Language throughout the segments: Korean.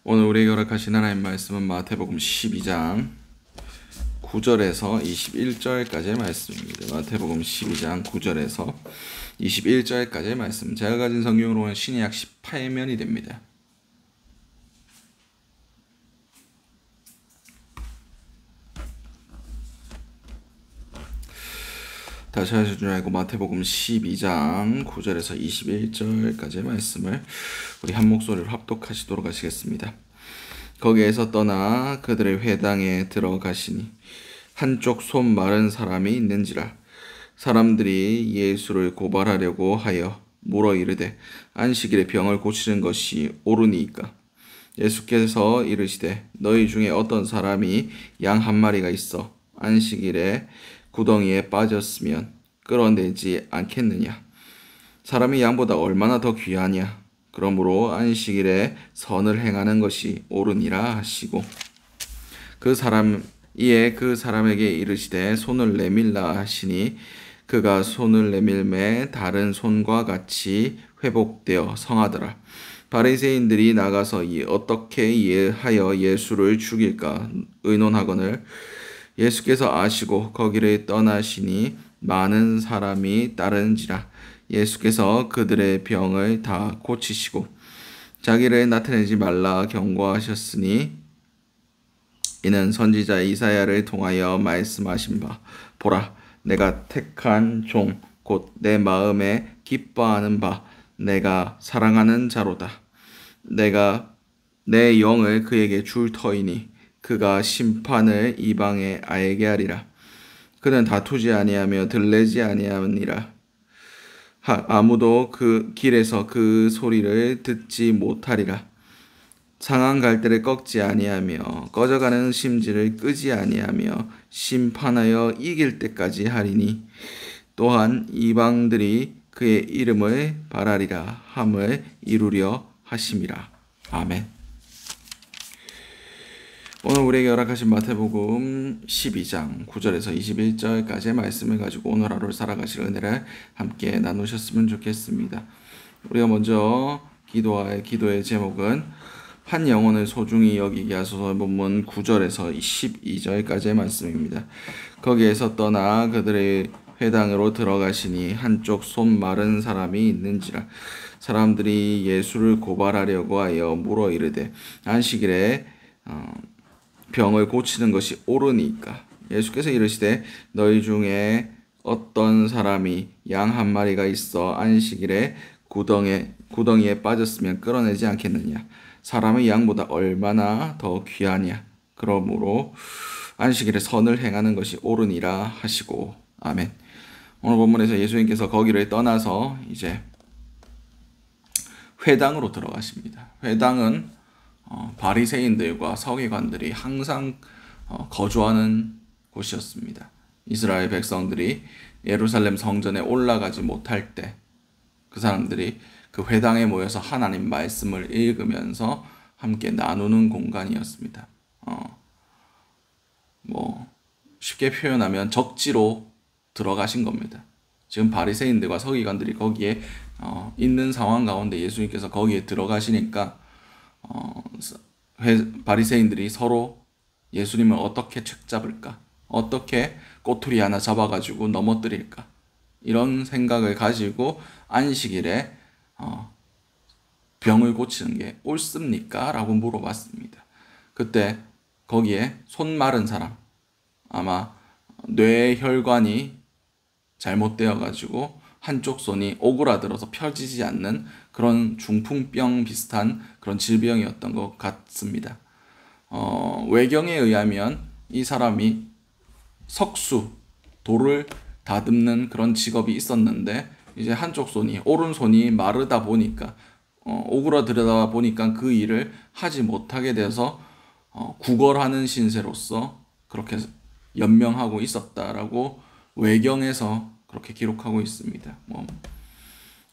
오늘 우리에게 허락하신 하나님 말씀은 마태복음 12장 9절에서 21절까지의 말씀입니다. 마태복음 12장 9절에서 21절까지의 말씀. 제가 가진 성경으로는 신약 18면이 됩니다. 다시 하실 줄 알고 마태복음 12장 9절에서 21절까지의 말씀을 우리 한 목소리로 합독하시도록 하시겠습니다. 거기에서 떠나 그들의 회당에 들어가시니 한쪽 손 마른 사람이 있는지라. 사람들이 예수를 고발하려고 하여 물어 이르되 안식일에 병을 고치는 것이 옳으니이까. 예수께서 이르시되 너희 중에 어떤 사람이 양 한 마리가 있어 안식일에 구덩이에 빠졌으면 끌어내지 않겠느냐. 사람이 양보다 얼마나 더 귀하냐. 그러므로 안식일에 선을 행하는 것이 옳으니라 하시고 그 사람에게 이르시되 손을 내밀라 하시니 그가 손을 내밀매 다른 손과 같이 회복되어 성하더라. 바리새인들이 나가서 어떻게 하여 예수를 죽일까 의논하거늘 예수께서 아시고 거기를 떠나시니 많은 사람이 따르는지라. 예수께서 그들의 병을 다 고치시고 자기를 나타내지 말라 경고하셨으니 이는 선지자 이사야를 통하여 말씀하신 바 보라 내가 택한 종 곧 내 마음에 기뻐하는 바 내가 사랑하는 자로다. 내가 내 영을 그에게 줄 터이니 그가 심판을 이방에 알게 하리라. 그는 다투지 아니하며 들레지 아니하니라. 아무도 그 길에서 그 소리를 듣지 못하리라. 상한 갈대를 꺾지 아니하며 꺼져가는 심지를 끄지 아니하며 심판하여 이길 때까지 하리니 또한 이방들이 그의 이름을 바라리라 함을 이루려 하심이라. 아멘. 오늘 우리에게 허락하신 마태복음 12장 9절에서 21절까지의 말씀을 가지고 오늘 하루를 살아가실 은혜를 함께 나누셨으면 좋겠습니다. 우리가 먼저 기도할 기도의 제목은 한 영혼을 소중히 여기게 하소서. 본문 9절에서 12절까지의 말씀입니다. 거기에서 떠나 그들의 회당으로 들어가시니 한쪽 손 마른 사람이 있는지라. 사람들이 예수를 고발하려고 하여 물어 이르되 안식일에 병을 고치는 것이 옳으니까. 예수께서 이르시되 너희 중에 어떤 사람이 양 한 마리가 있어 안식일에 구덩이에 빠졌으면 끌어내지 않겠느냐. 사람의 양보다 얼마나 더 귀하냐. 그러므로 안식일에 선을 행하는 것이 옳으니라 하시고. 아멘. 오늘 본문에서 예수님께서 거기를 떠나서 이제 회당으로 들어가십니다. 회당은 바리새인들과 서기관들이 항상 거주하는 곳이었습니다. 이스라엘 백성들이 예루살렘 성전에 올라가지 못할 때 그 사람들이 그 회당에 모여서 하나님 말씀을 읽으면서 함께 나누는 공간이었습니다. 쉽게 표현하면 적지로 들어가신 겁니다. 지금 바리새인들과 서기관들이 거기에 있는 상황 가운데 예수님께서 거기에 들어가시니까 바리새인들이 서로 예수님을 어떻게 책잡을까? 어떻게 꼬투리 하나 잡아가지고 넘어뜨릴까? 이런 생각을 가지고 안식일에 병을 고치는 게 옳습니까? 라고 물어봤습니다. 그때 거기에 손 마른 사람, 아마 뇌혈관이 잘못되어가지고 한쪽 손이 오그라들어서 펴지지 않는 그런 중풍병 비슷한 그런 질병이었던 것 같습니다. 외경에 의하면 이 사람이 석수, 돌을 다듬는 그런 직업이 있었는데 이제 한쪽 손이, 오른손이 마르다 보니까 오그라들다 보니까 그 일을 하지 못하게 돼서 구걸하는 신세로서 그렇게 연명하고 있었다라고 외경에서 그렇게 기록하고 있습니다.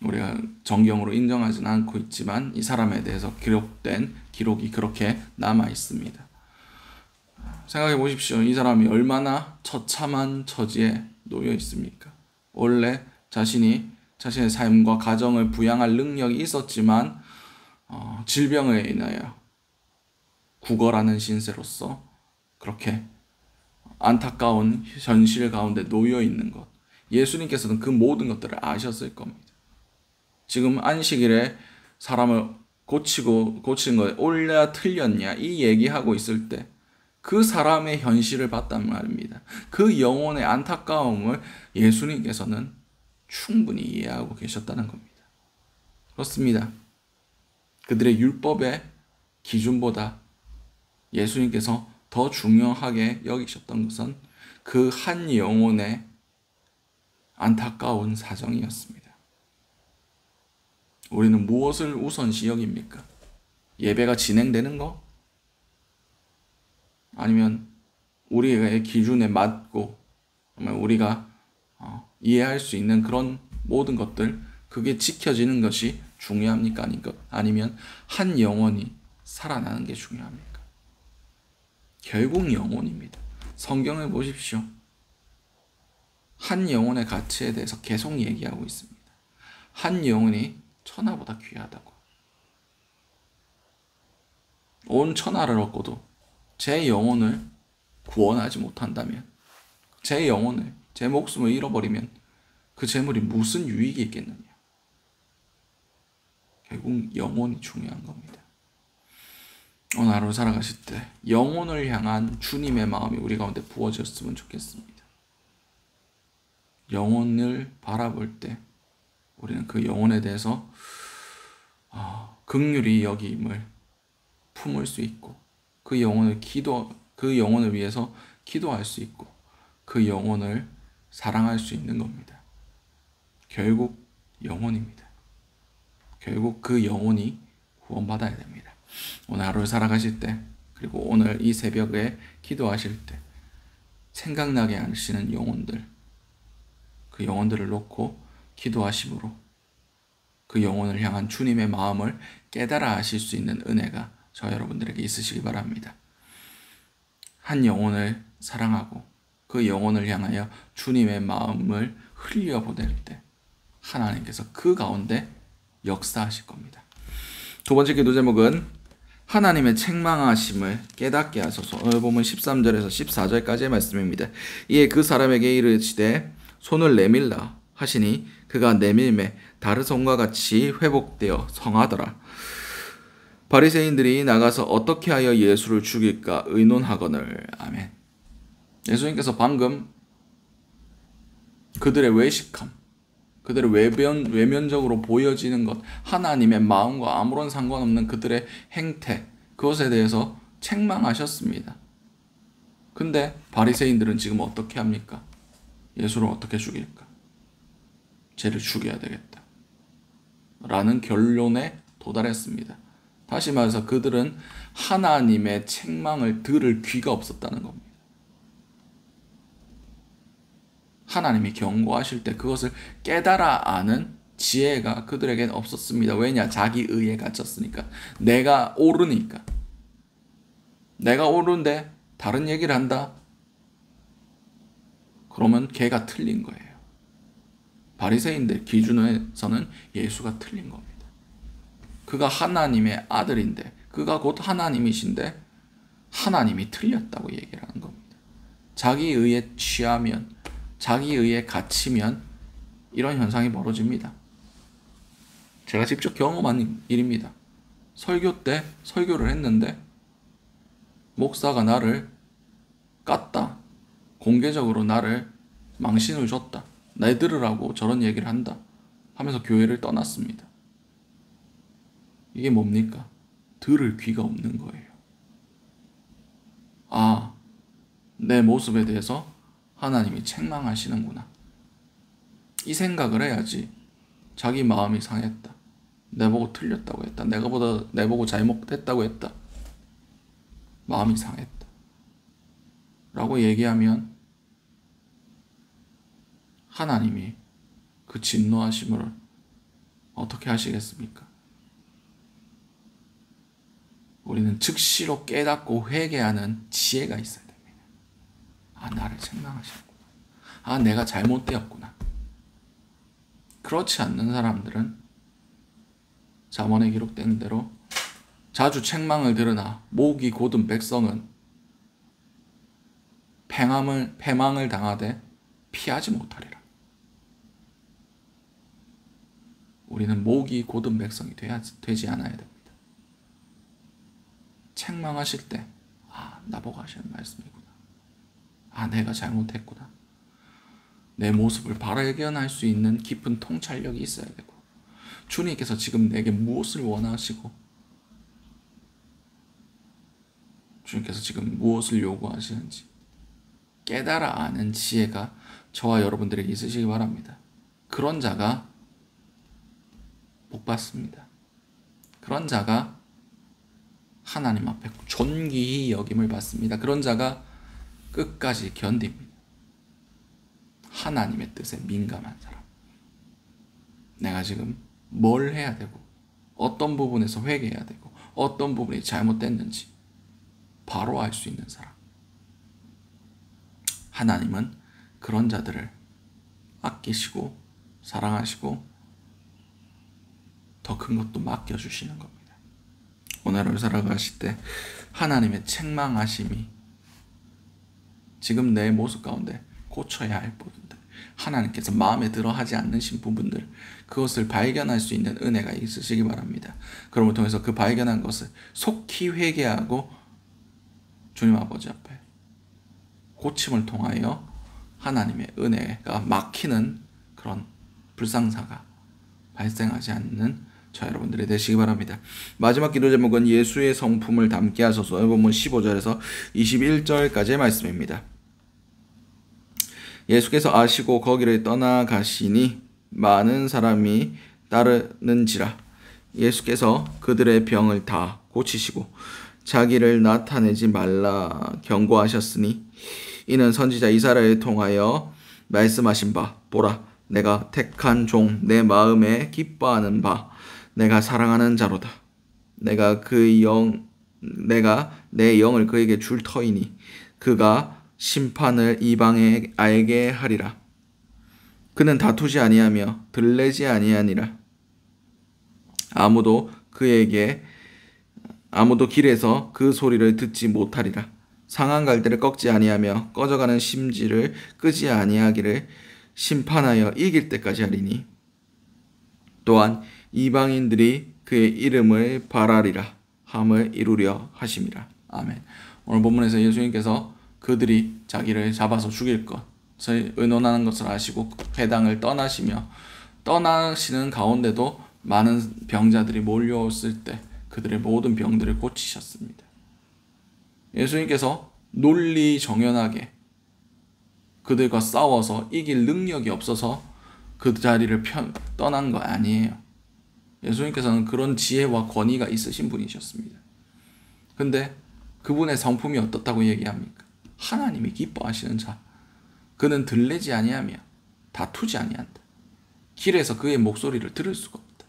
우리가 정경으로 인정하지는 않고 있지만 이 사람에 대해서 기록된 기록이 그렇게 남아 있습니다. 생각해 보십시오. 이 사람이 얼마나 처참한 처지에 놓여 있습니까? 원래 자신의 삶과 가정을 부양할 능력이 있었지만 질병에 인하여 구걸하는 신세로서 그렇게 안타까운 현실 가운데 놓여 있는 것. 예수님께서는 그 모든 것들을 아셨을 겁니다. 지금 안식일에 사람을 고치는 거에 옳냐 틀렸냐 이 얘기하고 있을 때 그 사람의 현실을 봤단 말입니다. 그 영혼의 안타까움을 예수님께서는 충분히 이해하고 계셨다는 겁니다. 그렇습니다. 그들의 율법의 기준보다 예수님께서 더 중요하게 여기셨던 것은 그 한 영혼의 안타까운 사정이었습니다. 우리는 무엇을 우선시 여깁니까? 예배가 진행되는 거? 아니면 우리의 기준에 맞고 우리가 이해할 수 있는 그런 모든 것들, 그게 지켜지는 것이 중요합니까? 아니면 한 영혼이 살아나는 게 중요합니까? 결국 영혼입니다. 성경을 보십시오. 한 영혼의 가치에 대해서 계속 얘기하고 있습니다. 한 영혼이 천하보다 귀하다고. 온 천하를 얻고도 제 영혼을 구원하지 못한다면, 제 영혼을, 제 목숨을 잃어버리면 그 재물이 무슨 유익이 있겠느냐. 결국 영혼이 중요한 겁니다. 오늘 하루 살아가실 때 영혼을 향한 주님의 마음이 우리 가운데 부어졌으면 좋겠습니다. 영혼을 바라볼 때 우리는 그 영혼에 대해서 긍휼히 여김을 품을 수 있고 그 영혼을 위해서 기도할 수 있고 그 영혼을 사랑할 수 있는 겁니다. 결국 영혼입니다. 결국 그 영혼이 구원받아야 됩니다. 오늘 하루를 살아가실 때, 그리고 오늘 이 새벽에 기도하실 때 생각나게 하시는 영혼들, 그 영혼들을 놓고 기도하심으로 그 영혼을 향한 주님의 마음을 깨달아 하실 수 있는 은혜가 저 여러분들에게 있으시기 바랍니다. 한 영혼을 사랑하고 그 영혼을 향하여 주님의 마음을 흘려보낼 때 하나님께서 그 가운데 역사하실 겁니다. 두 번째 기도 제목은 하나님의 책망하심을 깨닫게 하소서. 오늘 보면 13절에서 14절까지의 말씀입니다. 이에 그 사람에게 이르시되 손을 내밀라 하시니 그가 내밀매 다르손과 같이 회복되어 성하더라. 바리새인들이 나가서 어떻게 하여 예수를 죽일까 의논하거늘. 아멘. 예수님께서 방금 그들의 외식함, 그들의 외면적으로 보여지는 것, 하나님의 마음과 아무런 상관없는 그들의 행태, 그것에 대해서 책망하셨습니다. 근데 바리새인들은 지금 어떻게 합니까? 예수를 어떻게 죽일까? 쟤를 죽여야 되겠다. 라는 결론에 도달했습니다. 다시 말해서 그들은 하나님의 책망을 들을 귀가 없었다는 겁니다. 하나님이 경고하실 때 그것을 깨달아 아는 지혜가 그들에게는 없었습니다. 왜냐? 자기 의에 갇혔으니까. 내가 옳으니까. 내가 옳은데 다른 얘기를 한다? 그러면 걔가 틀린 거예요. 바리새인들 기준에서는 예수가 틀린 겁니다. 그가 하나님의 아들인데, 그가 곧 하나님이신데 하나님이 틀렸다고 얘기를 하는 겁니다. 자기 의에 취하면, 자기 의에 갇히면 이런 현상이 벌어집니다. 제가 직접 경험한 일입니다. 설교 때 설교를 했는데 목사가 나를 깠다. 공개적으로 나를 망신을 줬다. 내 들으라고 저런 얘기를 한다. 하면서 교회를 떠났습니다. 이게 뭡니까? 들을 귀가 없는 거예요. 아, 내 모습에 대해서 하나님이 책망하시는구나. 이 생각을 해야지. 자기 마음이 상했다. 내보고 틀렸다고 했다. 내보고 잘못했다고 했다. 마음이 상했다. 라고 얘기하면 하나님이 그 진노하심을 어떻게 하시겠습니까? 우리는 즉시로 깨닫고 회개하는 지혜가 있어야 됩니다. 아, 나를 책망하시는구나. 아, 내가 잘못되었구나. 그렇지 않는 사람들은 잠언에 기록된 대로 자주 책망을 들으나 목이 곧은 백성은 패망을 당하되 피하지 못하리라. 우리는 목이 곧은 백성이 되지 않아야 됩니다. 책망하실 때 나보고 하시는 말씀이구나. 내가 잘못했구나. 내 모습을 발견할 수 있는 깊은 통찰력이 있어야 되고, 주님께서 지금 내게 무엇을 원하시고 주님께서 지금 무엇을 요구하시는지 깨달아 아는 지혜가 저와 여러분들에게 있으시기 바랍니다. 그런 자가 복 받습니다. 그런 자가 하나님 앞에 존귀히 여김을 받습니다. 그런 자가 끝까지 견딥니다. 하나님의 뜻에 민감한 사람. 내가 지금 뭘 해야 되고 어떤 부분에서 회개해야 되고 어떤 부분이 잘못됐는지 바로 알 수 있는 사람. 하나님은 그런 자들을 아끼시고 사랑하시고 더 큰 것도 맡겨주시는 겁니다. 오늘을 살아가실 때 하나님의 책망하심이 지금 내 모습 가운데 고쳐야 할 부분들, 하나님께서 마음에 들어 하지 않으신 부분들, 그것을 발견할 수 있는 은혜가 있으시기 바랍니다. 그럼을 통해서 그 발견한 것을 속히 회개하고 주님 아버지 앞에 고침을 통하여 하나님의 은혜가 막히는 그런 불상사가 발생하지 않는 저 여러분들이 되시기 바랍니다. 마지막 기도 제목은 예수의 성품을 담게 하소서. 본문 15절에서 21절까지의 말씀입니다. 예수께서 아시고 거기를 떠나가시니 많은 사람이 따르는지라. 예수께서 그들의 병을 다 고치시고 자기를 나타내지 말라 경고하셨으니 이는 선지자 이사야를 통하여 말씀하신 바 보라 내가 택한 종 내 마음에 기뻐하는 바 내가 사랑하는 자로다. 내가 내 영을 그에게 줄 터이니 그가 심판을 이방에 알게 하리라. 그는 다투지 아니하며 들레지 아니하니라. 아무도 길에서 그 소리를 듣지 못하리라. 상한 갈대를 꺾지 아니하며 꺼져가는 심지를 끄지 아니하기를 심판하여 이길 때까지 하리니 또한 이방인들이 그의 이름을 발하리라 함을 이루려 하심이라. 아멘. 오늘 본문에서 예수님께서 그들이 자기를 잡아서 죽일 것을 의논하는 것을 아시고 회당을 떠나시는 가운데도 많은 병자들이 몰려왔을 때 그들의 모든 병들을 고치셨습니다. 예수님께서 논리정연하게 그들과 싸워서 이길 능력이 없어서 그 자리를 떠난 거 아니에요. 예수님께서는 그런 지혜와 권위가 있으신 분이셨습니다. 근데 그분의 성품이 어떻다고 얘기합니까? 하나님이 기뻐하시는 자. 그는 들레지 아니하며 다투지 아니한다. 길에서 그의 목소리를 들을 수가 없다.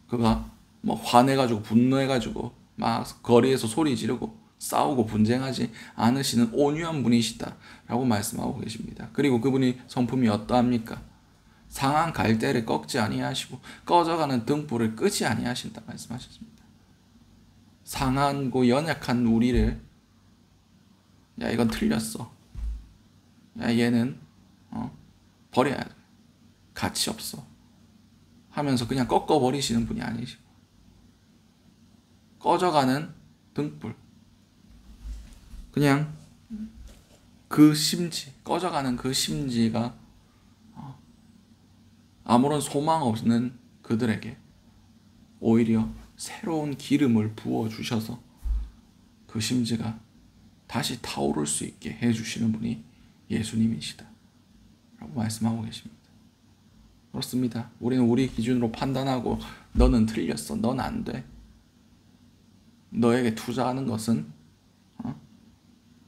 그가 화내가지고 분노해가지고 막 거리에서 소리 지르고 싸우고 분쟁하지 않으시는 온유한 분이시다라고 말씀하고 계십니다. 그리고 그분이 성품이 어떠합니까? 상한 갈대를 꺾지 아니하시고 꺼져가는 등불을 끄지 아니하신다 말씀하셨습니다. 상하고 연약한 우리를 이건 틀렸어. 얘는 버려야 돼. 가치 없어. 하면서 그냥 꺾어버리시는 분이 아니시고 꺼져가는 등불 그냥 꺼져가는 그 심지가 아무런 소망 없는 그들에게 오히려 새로운 기름을 부어주셔서 그 심지가 다시 타오를 수 있게 해주시는 분이 예수님이시다 라고 말씀하고 계십니다. 그렇습니다. 우리는 우리 기준으로 판단하고 너는 틀렸어. 넌 안 돼. 너에게 투자하는 것은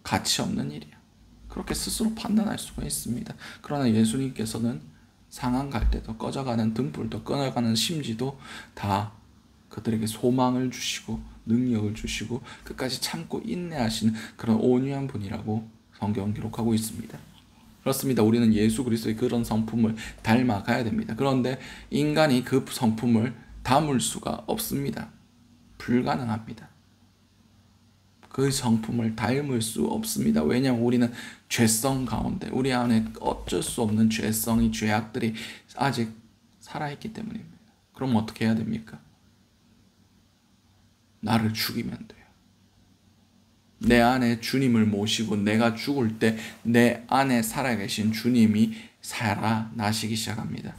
가치 없는 일이야. 그렇게 스스로 판단할 수가 있습니다. 그러나 예수님께서는 상한 갈대도 꺼져가는 등불도 꺼져가는 심지도 다 그들에게 소망을 주시고 능력을 주시고 끝까지 참고 인내하시는 그런 온유한 분이라고 성경은 기록하고 있습니다. 그렇습니다. 우리는 예수 그리스도의 그런 성품을 닮아가야 됩니다. 그런데 인간이 그 성품을 담을 수가 없습니다. 불가능합니다. 그 성품을 닮을 수 없습니다. 왜냐하면 우리는 죄성 가운데, 우리 안에 어쩔 수 없는 죄성이, 죄악들이 아직 살아있기 때문입니다. 그럼 어떻게 해야 됩니까? 나를 죽이면 돼요. 내 안에 주님을 모시고 내가 죽을 때 내 안에 살아계신 주님이 살아나시기 시작합니다.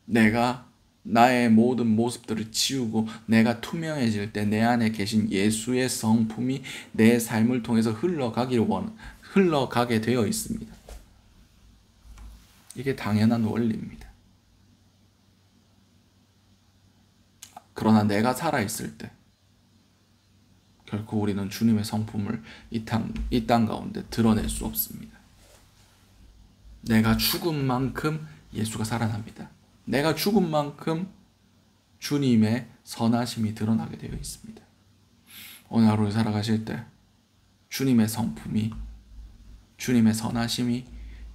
내가 나의 모든 모습들을 지우고 내가 투명해질 때 내 안에 계신 예수의 성품이 내 삶을 통해서 흘러가게 되어 있습니다. 이게 당연한 원리입니다. 그러나 내가 살아있을 때 결코 우리는 주님의 성품을 이 땅 가운데 드러낼 수 없습니다. 내가 죽은 만큼 예수가 살아납니다. 내가 죽은 만큼 주님의 선하심이 드러나게 되어 있습니다. 오늘 하루 살아가실 때 주님의 성품이, 주님의 선하심이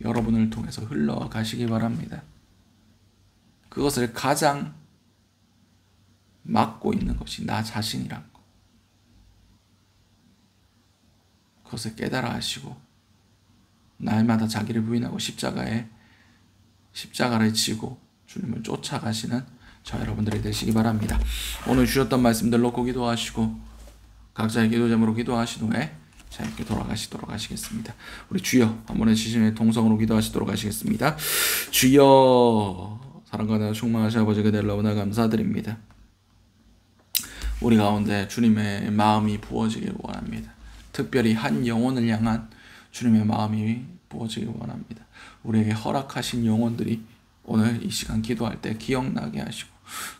여러분을 통해서 흘러가시기 바랍니다. 그것을 가장 막고 있는 것이 나 자신이란 것. 그것을 깨달아 하시고 날마다 자기를 부인하고 십자가를 지고 주님을 쫓아가시는 저 여러분들이 되시기 바랍니다. 오늘 주셨던 말씀들 놓고 기도하시고 각자의 기도 제목으로 기도하신 후에 자유롭게 돌아가시도록 하시겠습니다. 우리 주여 한 번의 지신의 동성으로 기도하시도록 하시겠습니다. 주여, 사랑과 은혜가 충만하신 아버지 그대를 너무나 감사드립니다. 우리 가운데 주님의 마음이 부어지길 원합니다. 특별히 한 영혼을 향한 주님의 마음이 부어지길 원합니다. 우리에게 허락하신 영혼들이 오늘 이 시간 기도할 때 기억나게 하시고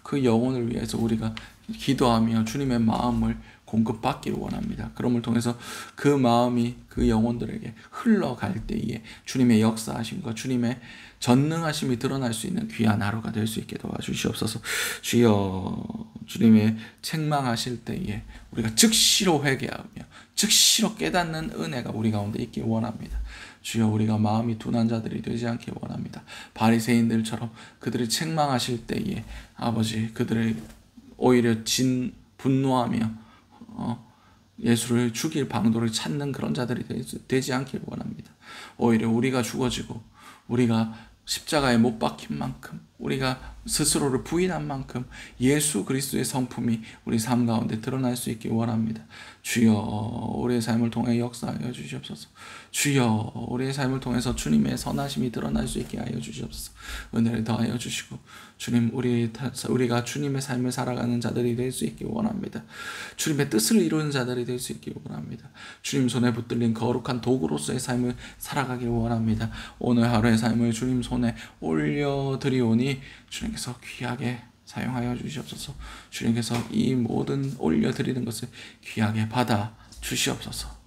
그 영혼을 위해서 우리가 기도하며 주님의 마음을 공급받기를 원합니다. 그럼을 통해서 그 마음이 그 영혼들에게 흘러갈 때에 주님의 역사하심과 주님의 전능하심이 드러날 수 있는 귀한 하루가 될 수 있게 도와주시옵소서. 주여, 주님의 책망하실 때에 우리가 즉시로 회개하며 즉시로 깨닫는 은혜가 우리 가운데 있길 원합니다. 주여, 우리가 마음이 둔한 자들이 되지 않길 원합니다. 바리새인들처럼 그들이 책망하실 때에 아버지 그들을 오히려 분노하며 예수를 죽일 방도를 찾는 그런 자들이 되지 않길 원합니다. 오히려 우리가 죽어지고 우리가 십자가에 못 박힌 만큼, 우리가 스스로를 부인한 만큼 예수 그리스도의 성품이 우리 삶 가운데 드러날 수 있길 원합니다. 주여, 우리의 삶을 통해 역사하여 주시옵소서. 주여, 우리의 삶을 통해서 주님의 선하심이 드러날 수 있게 하여 주시옵소서. 은혜를 더하여 주시고 주님, 우리가 주님의 삶을 살아가는 자들이 될 수 있길 원합니다. 주님의 뜻을 이루는 자들이 될 수 있길 원합니다. 주님 손에 붙들린 거룩한 도구로서의 삶을 살아가길 원합니다. 오늘 하루의 삶을 주님 손에 올려드리오니 주님께서 귀하게 사용하여 주시옵소서. 주님께서 이 모든 올려드리는 것을 귀하게 받아 주시옵소서.